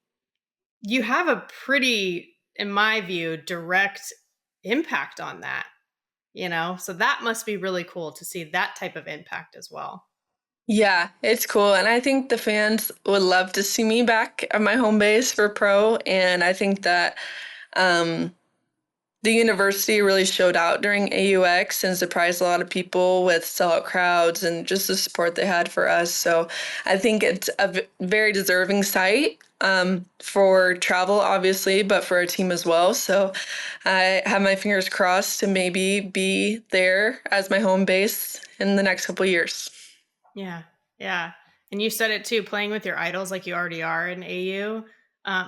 you have a pretty, in my view, direct impact on that, So that must be really cool to see that type of impact as well. Yeah, it's cool. And I think the fans would love to see me back at my home base for pro. And I think that um, the university really showed out during AUX and surprised a lot of people with sellout crowds and just the support they had for us. So I think it's a very deserving site for travel, obviously, but for our team as well. So I have my fingers crossed to maybe be there as my home base in the next couple of years. Yeah. Yeah. And you said it too, playing with your idols like you already are in AU,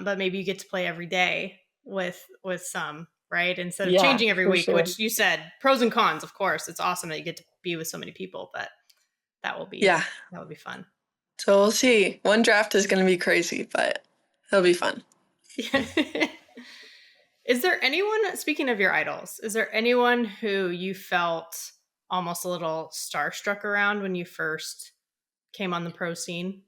but maybe you get to play every day with some, right? Instead of Yeah, changing every for week, sure. which you said pros and cons, of course. It's awesome that you get to be with so many people, but that will be Yeah. that would be fun. So we'll see. One draft is going to be crazy, but it'll be fun. Is there anyone, speaking of your idols, is there anyone who you felt almost a little starstruck around when you first came on the pro scene?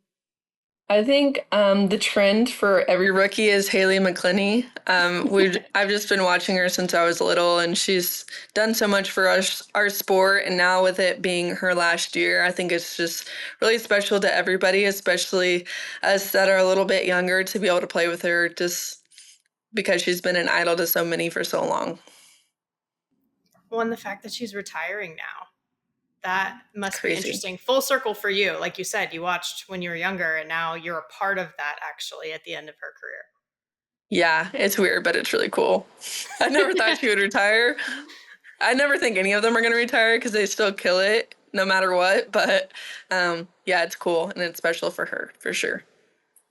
I think the trend for every rookie is Haley McKinney. I've just been watching her since I was little, and she's done so much for us, our sport. And now with it being her last year, I think it's just really special to everybody, especially us that are a little bit younger, to be able to play with her just because she's been an idol to so many for so long. Well, and the fact that she's retiring now, that It's must be crazy. interesting. Full circle for you. Like you said, you watched when you were younger and now you're a part of that actually at the end of her career. Yeah, it's weird, but it's really cool. I never thought she would retire. I never think any of them are going to retire because they still kill it no matter what. But yeah, it's cool and it's special for her for sure.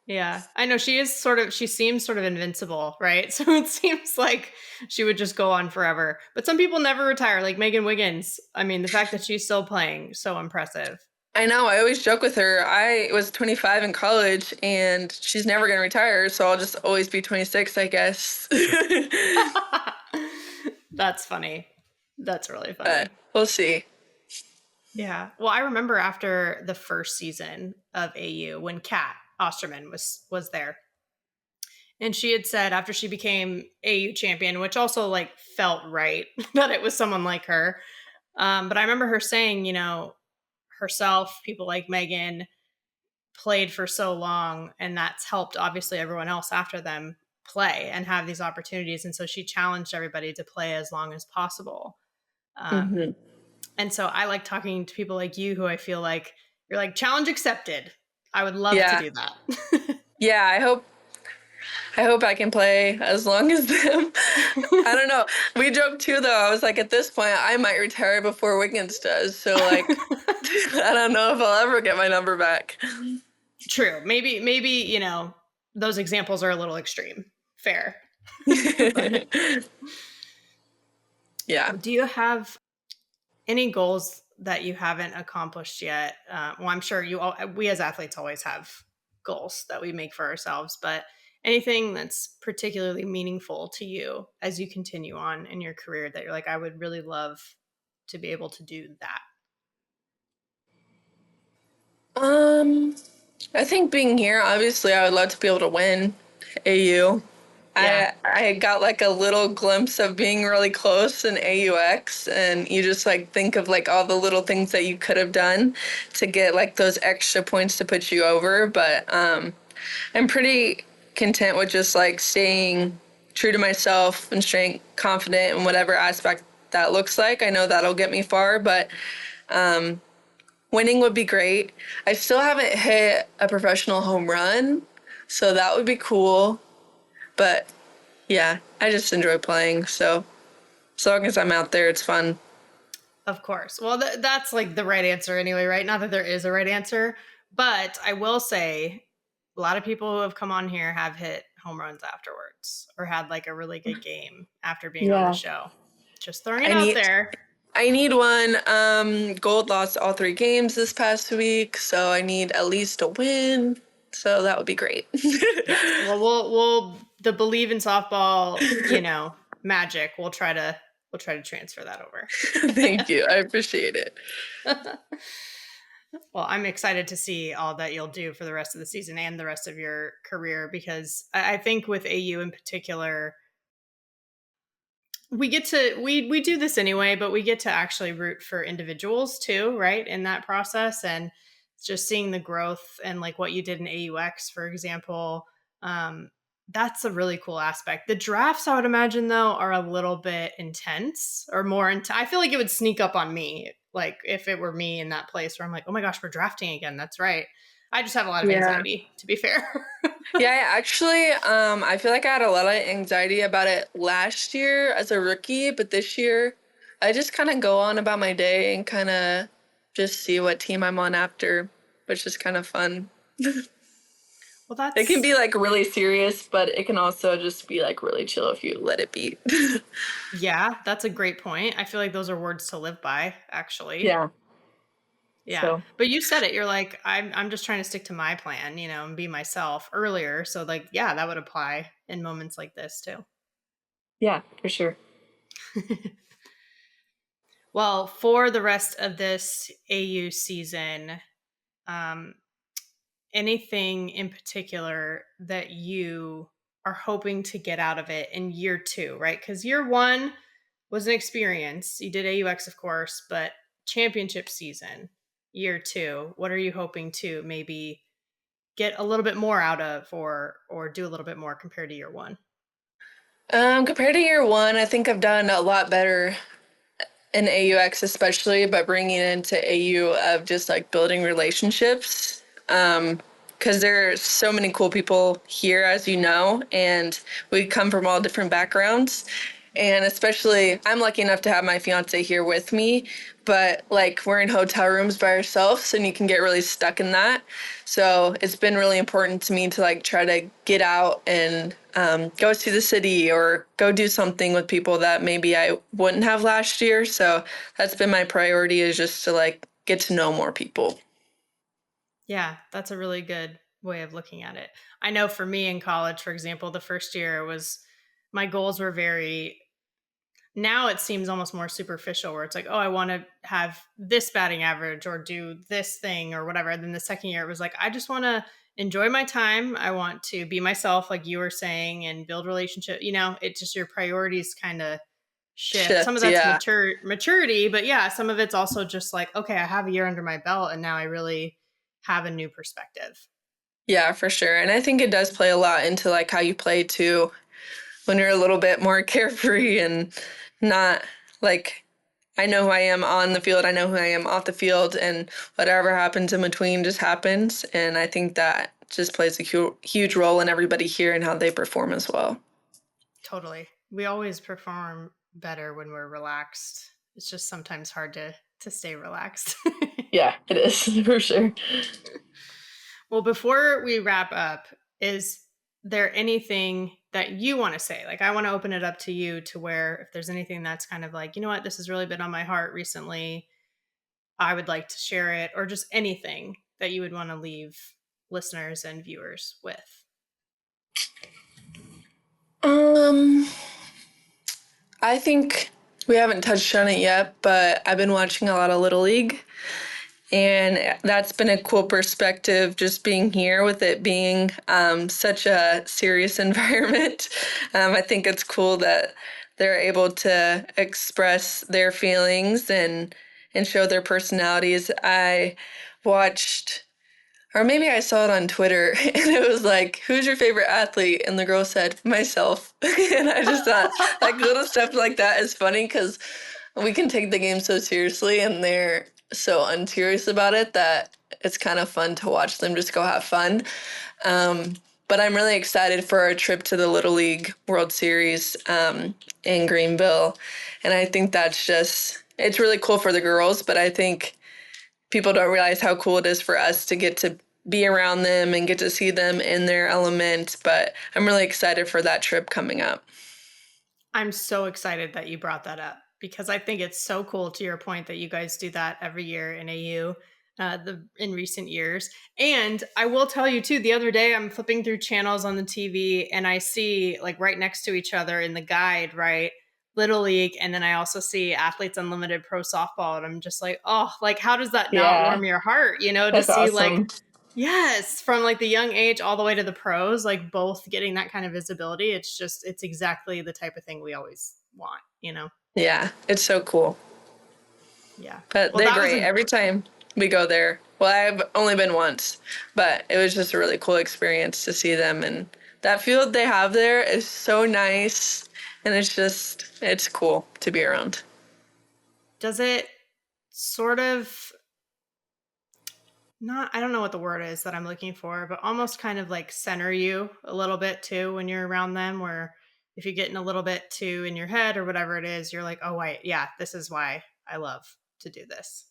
Yeah. I know she seems sort of invincible, right? So it seems like she would just go on forever. But some people never retire, like Megan Wiggins. I mean, the fact that she's still playing, so impressive. I know. I always joke with her. I was 25 in college and she's never going to retire. So I'll just always be 26, I guess. That's funny. That's really funny. But we'll see. Yeah. Well, I remember after the first season of AU when Kat Osterman was there. And she had said after she became AU champion, which also like felt right that it was someone like her. But I remember her saying, herself, people like Megan played for so long, and that's helped obviously everyone else after them play and have these opportunities. And so she challenged everybody to play as long as possible. Um, Hmm. and so I like talking to people like you who I feel like you're like, challenge accepted. I would love to Yeah. do that. Yeah. I hope I can play as long as them. I don't know. We joked too, though. I was like, at this point, I might retire before Wiggins does. So, like, I don't know if I'll ever get my number back. True. Maybe, those examples are a little extreme. Fair. But Yeah. do you have any goals that you haven't accomplished yet? Well, I'm sure we as athletes always have goals that we make for ourselves, but anything that's particularly meaningful to you as you continue on in your career that you're like, I would really love to be able to do that? I think being here, obviously, I would love to be able to win AU. Yeah. I got like a little glimpse of being really close in AUX, and you just like think of like all the little things that you could have done to get like those extra points to put you over. But I'm pretty content with just like staying true to myself and staying confident in whatever aspect that looks like. I know that'll get me far, but winning would be great. I still haven't hit a professional home run, so that would be cool. But yeah, I just enjoy playing. So as long as I'm out there, it's fun. Of course. Well, that's like the right answer anyway, right? Not that there is a right answer, but I will say a lot of people who have come on here have hit home runs afterwards or had like a really good game after being on the Yeah. show. Just throwing it I out need there. I need one. Gold lost all 3 games this past week, so I need at least a win. So that would be great. Yes. Well, we'll the Bleav in softball, magic. We'll try to transfer that over. Thank you. I appreciate it. Well, I'm excited to see all that you'll do for the rest of the season and the rest of your career, because I think with AU in particular, we get to we do this anyway, but we get to actually root for individuals too, right? In that process, and just seeing the growth and like what you did in AUX, for example, that's a really cool aspect. The drafts, I would imagine, though, are a little bit intense or more intense. I feel like it would sneak up on me, like if it were me in that place where I'm like, oh my gosh, we're drafting again. That's right. I just have a lot of Yeah. anxiety, to be fair. Yeah, actually, I feel like I had a lot of anxiety about it last year as a rookie, but this year I just kind of go on about my day and kind of just see what team I'm on after, which is kind of fun. Well, It can that's be like really serious, but it can also just be like really chill if you let it be. yeah, that's a great point. I feel like those are words to live by, actually. Yeah. Yeah. So, But you said it. You're like, I'm just trying to stick to my plan, and be myself earlier. So like, yeah, that would apply in moments like this too. yeah, for sure. Well, for the rest of this AU season, um, anything in particular that you are hoping to get out of it in year two, right? Because year one was an experience. You did AUX, of course, but championship season, year two, what are you hoping to maybe get a little bit more out of, or do a little bit more compared to year one? Compared to year one, I think I've done a lot better in AUX, especially by bringing into AU of just like building relationships. Because there are so many cool people here, as you know, and we come from all different backgrounds. And especially, I'm lucky enough to have my fiance here with me, but like we're in hotel rooms by ourselves and you can get really stuck in that. So it's been really important to me to like try to get out and go see the city or go do something with people that maybe I wouldn't have last year. So that's been my priority, is just to like get to know more people. Yeah, that's a really good way of looking at it. I know for me in college, for example, the first year was my goals were very, now it seems almost more superficial, where it's like, oh, I want to have this batting average or do this thing or whatever. And then the second year it was like, I just want to enjoy my time. I want to be myself, like you were saying, and build relationship. It just, your priorities kind of shift. Some of Shift, that's yeah. maturity, but yeah, some of it's also just like, okay, I have a year under my belt and now I really have a new perspective. Yeah, for sure. And I think it does play a lot into like how you play too, when you're a little bit more carefree and not like, I know who I am on the field, I know who I am off the field, and whatever happens in between just happens. And I think that just plays a huge role in everybody here and how they perform as well. Totally. We always perform better when we're relaxed. It's just sometimes hard to stay relaxed. Yeah, it is for sure. Well, before we wrap up, is there anything that you want to say? Like, I want to open it up to you, to where if there's anything that's kind of like, you know what, this has really been on my heart recently, I would like to share it, or just anything that you would want to leave listeners and viewers with? I think we haven't touched on it yet, but I've been watching a lot of Little League. And that's been a cool perspective, just being here with it being such a serious environment. I think it's cool that they're able to express their feelings and show their personalities. I watched, or maybe I saw it on Twitter, and it was like, "Who's your favorite athlete?" And the girl said, "Myself." And I just thought, like, little stuff like that is funny because we can take the game so seriously, and they're so unserious about it that it's kind of fun to watch them just go have fun. But I'm really excited for our trip to the Little League World Series in Greenville. And I think that's just, it's really cool for the girls, but I think people don't realize how cool it is for us to get to be around them and get to see them in their element. But I'm really excited for that trip coming up. I'm so excited that you brought that up, because I think it's so cool, to your point, that you guys do that every year in AU in recent years. And I will tell you too, the other day I'm flipping through channels on the TV and I see, like, right next to each other in the guide, right, Little League, and then I also see Athletes Unlimited Pro Softball, and I'm just like, oh, like, how does that not Yeah, warm your heart, to that's see, like, awesome. yes, from like the young age all the way to the pros, like both getting that kind of visibility. It's exactly the type of thing we always want. Yeah, it's so cool. Yeah. But Well, they're that was great a every time we go there. Well, I've only been once, but it was just a really cool experience to see them. And that field they have there is so nice. And it's cool to be around. does it sort of not, I don't know what the word is that I'm looking for, but almost kind of like center you a little bit too when you're around them, where if you're getting a little bit too in your head or whatever it is, you're like, oh, wait, yeah, this is why I love to do this.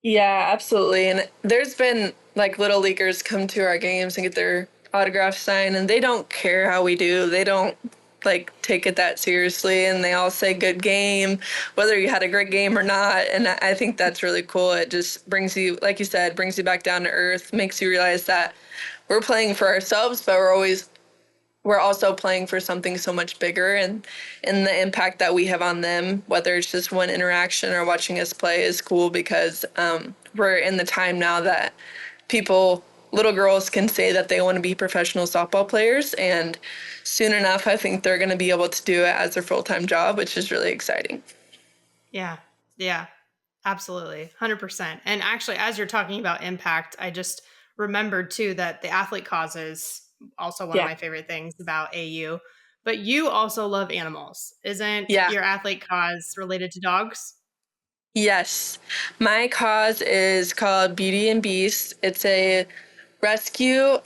Yeah, absolutely. And there's been like little leaguers come to our games and get their autograph signed, and they don't care how we do. They don't like take it that seriously, and they all say good game, whether you had a great game or not. And I think that's really cool. It just brings you, like you said, brings you back down to earth, makes you realize that we're playing for ourselves, but we're also playing for something so much bigger, and the impact that we have on them, whether it's just one interaction or watching us play, is cool because we're in the time now that little girls can say that they want to be professional softball players, and soon enough I think they're going to be able to do it as their full-time job, which is really exciting. Yeah. Yeah. Absolutely. 100%. And actually, as you're talking about impact, I just remembered too that the athlete cause is also one of Yeah. my favorite things about AU. But you also love animals. Isn't Yeah. your athlete cause related to dogs? Yes. My cause is called Beauty and Beast. It's a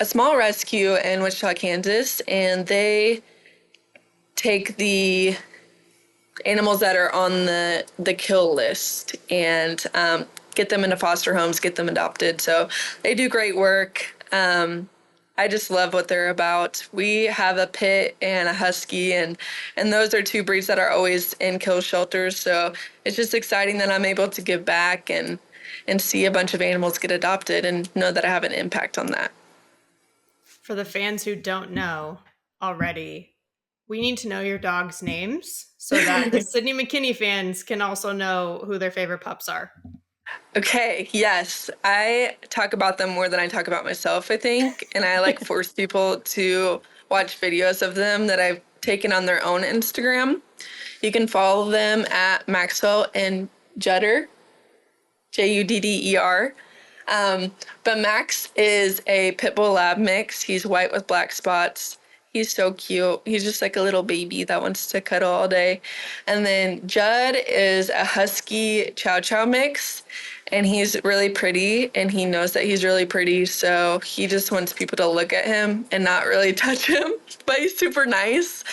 small rescue in Wichita, Kansas, and they take the animals that are on the kill list and get them into foster homes, get them adopted. So they do great work. I just love what they're about. We have a pit and a husky, and those are two breeds that are always in kill shelters. So it's just exciting that I'm able to give back and see a bunch of animals get adopted and know that I have an impact on that. For the fans who don't know already, we need to know your dog's names so that the Sydney McKinney fans can also know who their favorite pups are. Okay, yes. I talk about them more than I talk about myself, I think. And I like force people to watch videos of them that I've taken on their own Instagram. You can follow them at Maxwell and Judder, Judder. But Max is a pit bull lab mix. He's white with black spots. He's so cute. He's just like a little baby that wants to cuddle all day. And then Judd is a husky chow chow mix. And he's really pretty, and he knows that he's really pretty. So he just wants people to look at him and not really touch him. But he's super nice.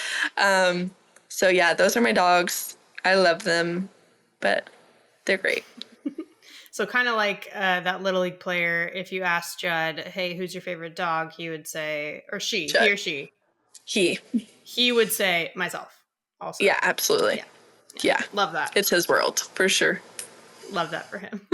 So yeah, those are my dogs. I love them, but they're great. So kind of like that Little League player, if you asked Judd, hey, who's your favorite dog? He would say, or she, Judd. he or she, He. he would say myself also. Yeah, absolutely. Yeah. Yeah. Love that. It's his world, for sure. Love that for him.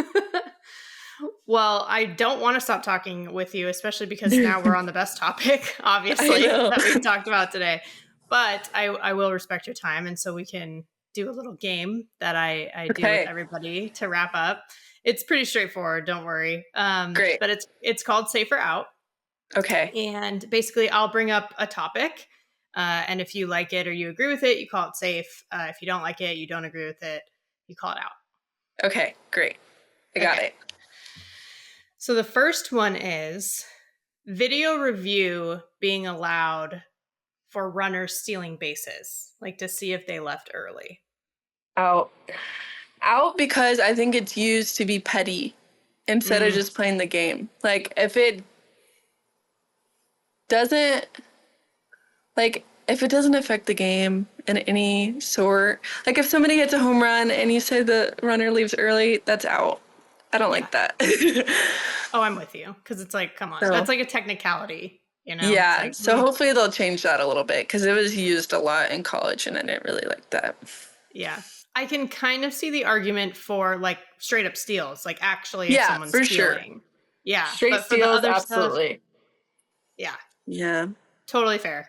Well, I don't want to stop talking with you, especially because now we're on the best topic, I obviously, know. that we've talked about today. But I will respect your time. And so we can do a little game that I do with Okay, everybody to wrap up. It's pretty straightforward. Don't worry. great. But it's called Safer Out. Okay, And basically, I'll bring up a topic. And if you like it or you agree with it, you call it safe. If you don't like it, you don't agree with it, you call it out. okay, great. I got it. So the first one is video review being allowed for runners stealing bases, like to see if they left early. Out. Out because I think it's used to be petty instead of just playing the game. Like, doesn't, if it doesn't affect the game in any sort, like if somebody hits a home run and you say the runner leaves early, that's out. I don't like that. Oh, I'm with you. Because it's like, come on. So, That's like a technicality, It's yeah, like, so hopefully they'll change that a little bit because it was used a lot in college and I didn't really like that. yeah. I can kind of see the argument for like straight up steals, like actually if Yeah, someone's for sure. stealing. Yeah. Straight But for the steals, other stuff, absolutely. yeah, Yeah. totally fair.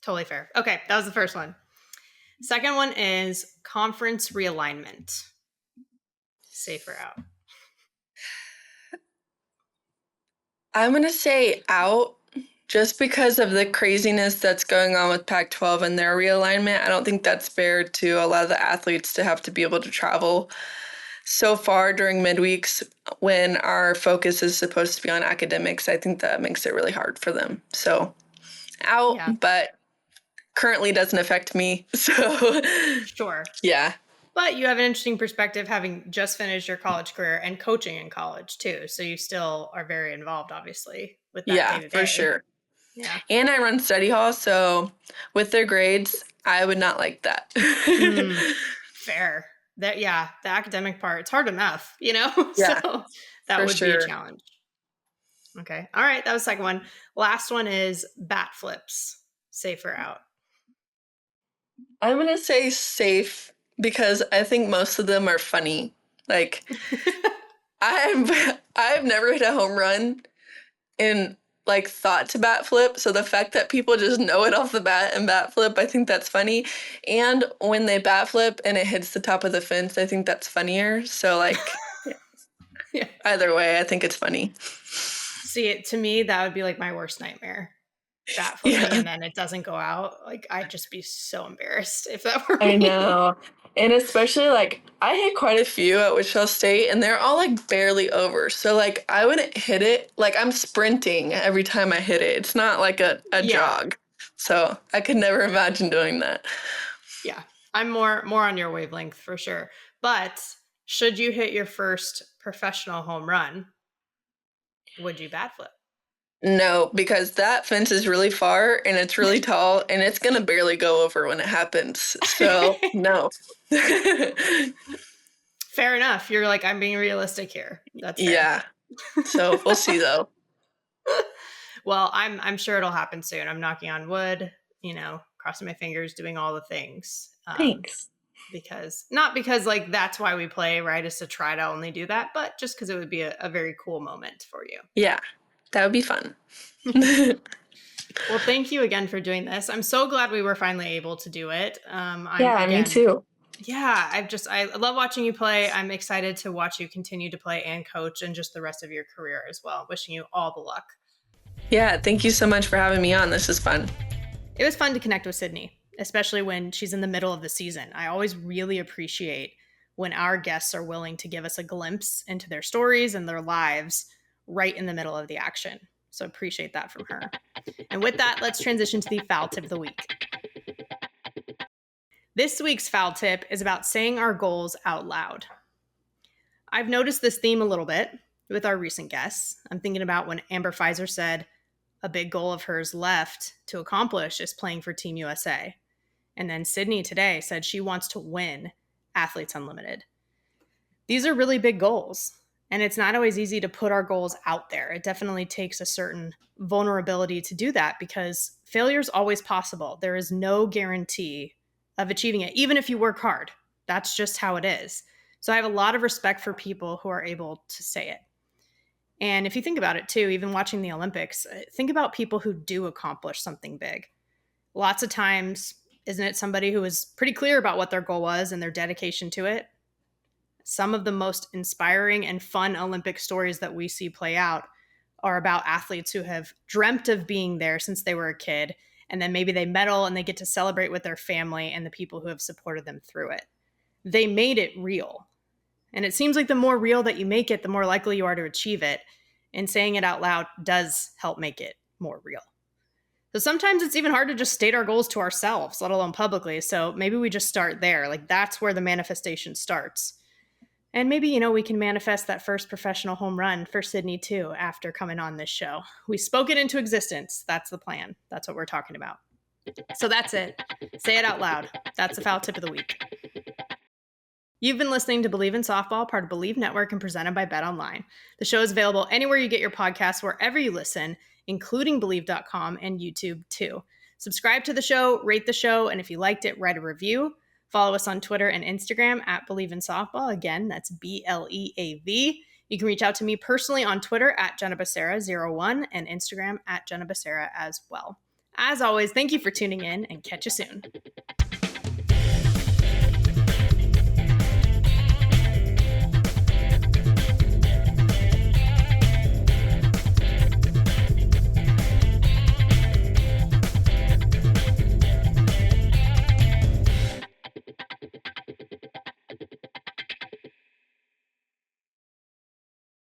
Totally fair. Okay, that was the first one. Second one is conference realignment. Safer out. I'm going to say out just because of the craziness that's going on with Pac-12 and their realignment. I don't think that's fair to a lot of the athletes to have to be able to travel so far during midweeks when our focus is supposed to be on academics. I think that makes it really hard for them. So out, Yeah. but currently doesn't affect me. So Sure. yeah. But you have an interesting perspective having just finished your college career and coaching in college too. So you still are very involved, obviously, with that Yeah, day-to-day. for sure. Yeah. And I run study hall, so with their grades, I would not like that. Fair. The academic part, it's hard enough, Yeah, so that for would be a sure. challenge. Okay. All right. That was the second one. Last one is bat flips. Safer out. I'm going to say safe because I think most of them are funny. Like I've never hit a home run in like thought to bat flip, so the fact that people just know it off the bat and bat flip, I think that's funny. And when they bat flip and it hits the top of the fence, I think that's funnier. So like Yeah. either way, I think it's funny. See, to me, that would be like my worst nightmare. Bat flipping Yeah. and then it doesn't go out. Like I'd just be so embarrassed if that were I me. know. And especially like I hit quite a few at Wichita State and they're all like barely over. So like I wouldn't hit it. Like I'm sprinting every time I hit it. It's not like a jog. So I could never imagine doing that. Yeah. I'm more on your wavelength for sure. But should you hit your first professional home run, would you bat flip? No, because that fence is really far and it's really tall and it's going to barely go over when it happens. So no. Fair enough. You're like, I'm being realistic here. That's fair. Yeah. So we'll see though. Well, I'm sure it'll happen soon. I'm knocking on wood, crossing my fingers, doing all the things. Thanks. Not because like that's why we play, right? Is to try to only do that, but just because it would be a very cool moment for you. Yeah, that would be fun. Well, thank you again for doing this. I'm so glad we were finally able to do it. Me too. Yeah, I love watching you play. I'm excited to watch you continue to play and coach and just the rest of your career as well. Wishing you all the luck. Yeah, thank you so much for having me on. This is fun. It was fun to connect with Sydney, especially when she's in the middle of the season. I always really appreciate when our guests are willing to give us a glimpse into their stories and their lives right in the middle of the action. So appreciate that from her. And with that, let's transition to the foul tip of the week. This week's foul tip is about saying our goals out loud. I've noticed this theme a little bit with our recent guests. I'm thinking about when Amber Pfizer said a big goal of hers left to accomplish is playing for Team USA. And then Sydney today said she wants to win Athletes Unlimited. These are really big goals. And it's not always easy to put our goals out there. It definitely takes a certain vulnerability to do that because failure is always possible. There is no guarantee of achieving it, even if you work hard. That's just how it is. So I have a lot of respect for people who are able to say it. And if you think about it too, even watching the Olympics, think about people who do accomplish something big. Lots of times, isn't it somebody who was pretty clear about what their goal was and their dedication to it? Some of the most inspiring and fun Olympic stories that we see play out are about athletes who have dreamt of being there since they were a kid, and then maybe they medal and they get to celebrate with their family and the people who have supported them through it. They made it real. And it seems like the more real that you make it, the more likely you are to achieve it. And saying it out loud does help make it more real. So sometimes it's even hard to just state our goals to ourselves, let alone publicly. So maybe we just start there. Like that's where the manifestation starts. And maybe, we can manifest that first professional home run for Sydney too after coming on this show. We spoke it into existence. That's the plan. That's what we're talking about. So that's it. Say it out loud. That's the foul tip of the week. You've been listening to Bleav in Softball, part of Bleav Network and presented by BetOnline. The show is available anywhere you get your podcasts, wherever you listen, including Bleav.com and YouTube too. Subscribe to the show, rate the show, and if you liked it, write a review. Follow us on Twitter and Instagram at Bleav in Softball. Again, that's BLEAV. You can reach out to me personally on Twitter at Jenna Becerra01 and Instagram at Jenna Becerra as well. As always, thank you for tuning in and catch you soon.